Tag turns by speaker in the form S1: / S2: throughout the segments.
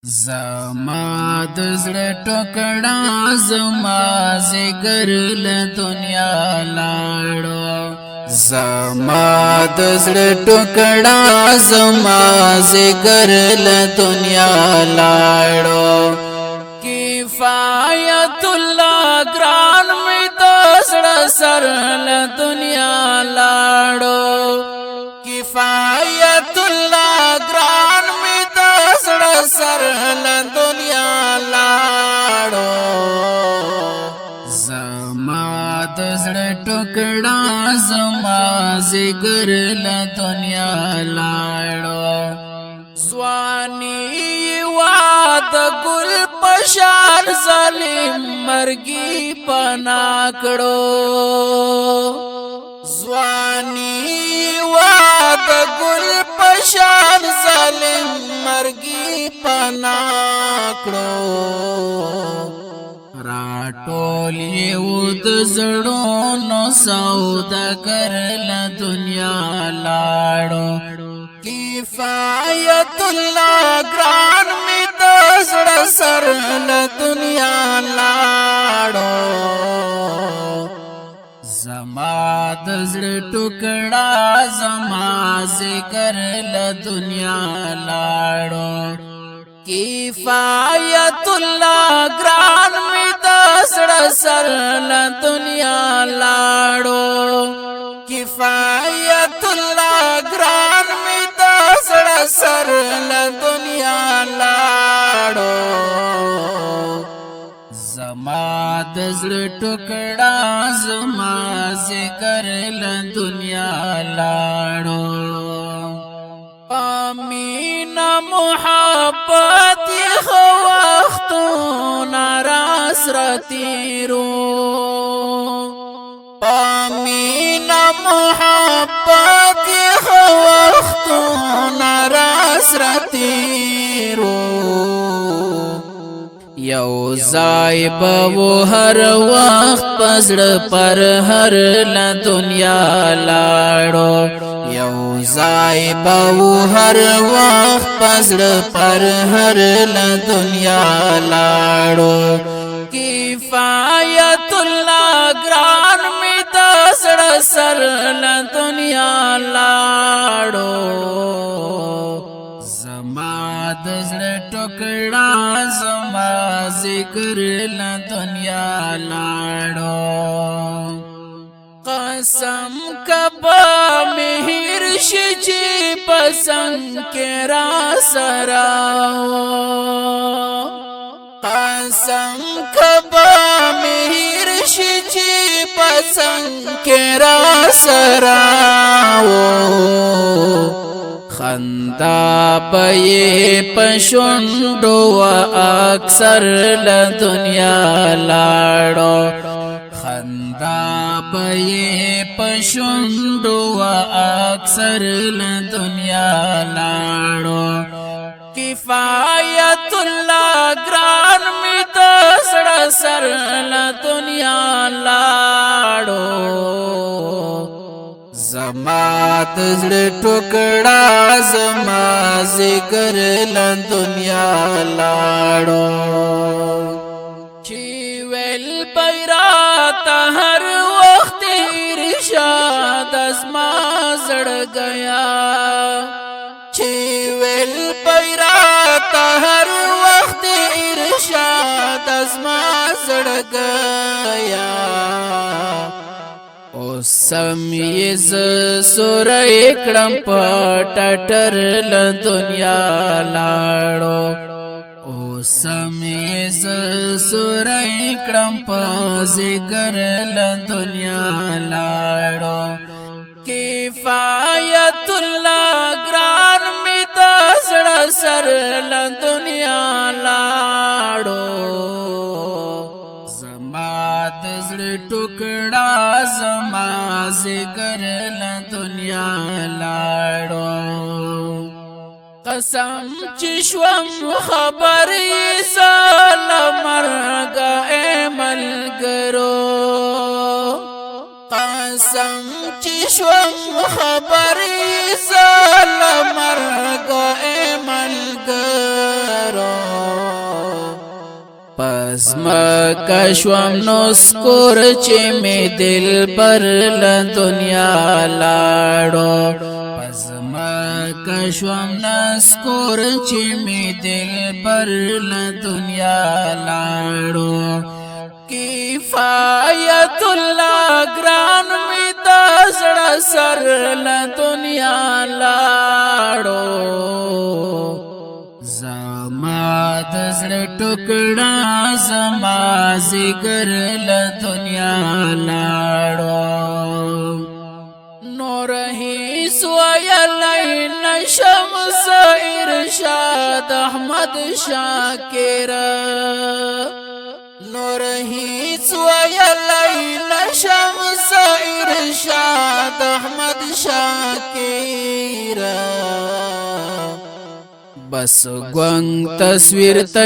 S1: زما د زړه ټوکړه زما زګر له دنیا لاړو زما د زړه ټوکړه زما زګر له دنیا لاړو کفایت الله ګران می د زړه سر له دنیا لاړو کفایت الله ګران می د زړه سر له دنیا لاړو زما د زړه ټوکړه زما زګر له دنیا لاړو ځواني واد ګل پشان ظالم مرګي پنا کړو ځواني واد ګل پشان ظالم مرګي پنا کړو راټول یو د زړونو سوداګر له دنیا لاړو کفایت الله ګران می د زړه سر له دنیا لاړو زما د زړه ټوکړه زما ذکر له دنیا لاړو کفایت الله ګران می د زړه سر له دنیا لاړو کفایت الله ګران می د زړه سر له دنیا لاړو زما د زړه ټوکړه زما ذکر له دنیا لاړو امین محبت خو وختونه راس رتیرو امین محبت خو وختونه راس رتیرو یو ځای به هر وخت پزړه پر هر له دنیا لاړو یو ځای به هر وخت پزړه پر هر له دنیا لاړو کفایت الله ګران می د زړه سر له دنیا لاړو زما د زړه ټوکړه زما ذکر له دنیا لاړو قسم کبا مهر شجی پسنگ کے را سراو قسم کبا مهر شجی پسنگ کے را سراو خندا پې پښوندو اکثر له دنیا لاړو خندا پې پښوندو اکثر له دنیا لاړو کفایت الله ګران می د زړه سر له دنیا لاړو زما د زړه ټوکړه زما ذکر له دنیا لاړو چې ویل پیرات هر وخت ارشاد ازما زړ گیا چې ویل پیرات هر وخت ارشاد ازما زړ گیا سمیز سورې کړم پټټر له دنیا لاړو او سمیز سورې کړم په ذکر له دنیا لاړو کفایت الله ګران می د زړه سر له دنیا لاړو د زړه ټوکړه زما ذکر له دنیا لاړو قسم چې شوم خبرې زله مرګ ملګرو قسم چې شوم خبرې زله مرګ ملګرو لاړو پس مکه شوم نو سکور چې می دل پر له دنیا لاړو پس مکه شوم نو سکور چې می دل پر له دنیا لاړو کفایت الله ګران می د زړه سر له دنیا لاړو زما د زړه ټوکړه زما زیګر له دنیا لاړو نور هیڅ ویلی نشم زه ارشاد احمد شاکر نور هیڅ ویلی نشم زه ارشاد احمد شاکر بس ګونګ تصویر ته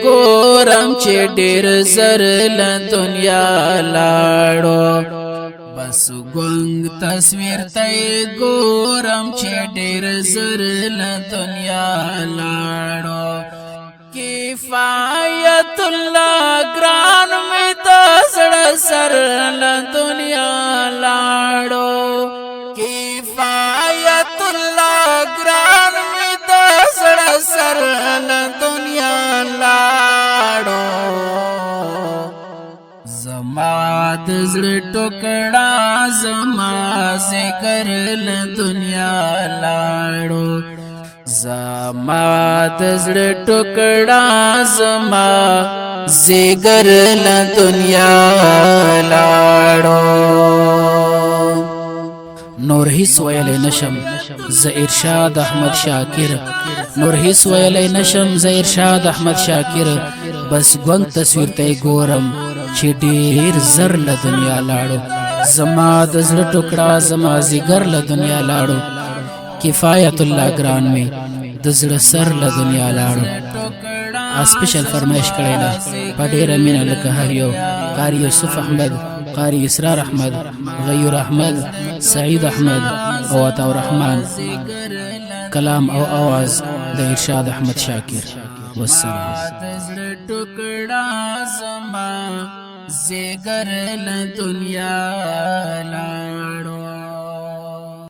S1: ګورم چې ډېر زر له دنیا لاړو بس ګونګ تصویر ته ګورم چې ډېر زر له دنیا لاړو کفایت الله ګران می د زړه سر له دنیا لاړو کفایت الله ګران می د زړه سر له دنیا لاړو زما د زړه ټوکړه زما ذکر له دنیا لاړو زما د زړه ټوکړه زما ذکر له دنیا لاړو نور هیڅ ویلی نشم زه ارشاد احمد شاکر نور هیڅ ویلی نشم زه ارشاد احمد شاکر بس ګونګ تصویر ته ګورم چې ډېر زر له دنیا لاړو زما د زړه ټوکړه زما زیګر له دنیا لاړو کفایت الله ګران می د زړه سر له دنیا لاړو اسپیشل فرمایش کړی ده په ډېره مینه لکه هر یو قاری یوسف احمد قاری اسرار احمد غیور احمد سعید احمد او عطا الرحمن کلام او آواز د ارشاد احمد شاکر والسلام زیګر له دنیا لاړو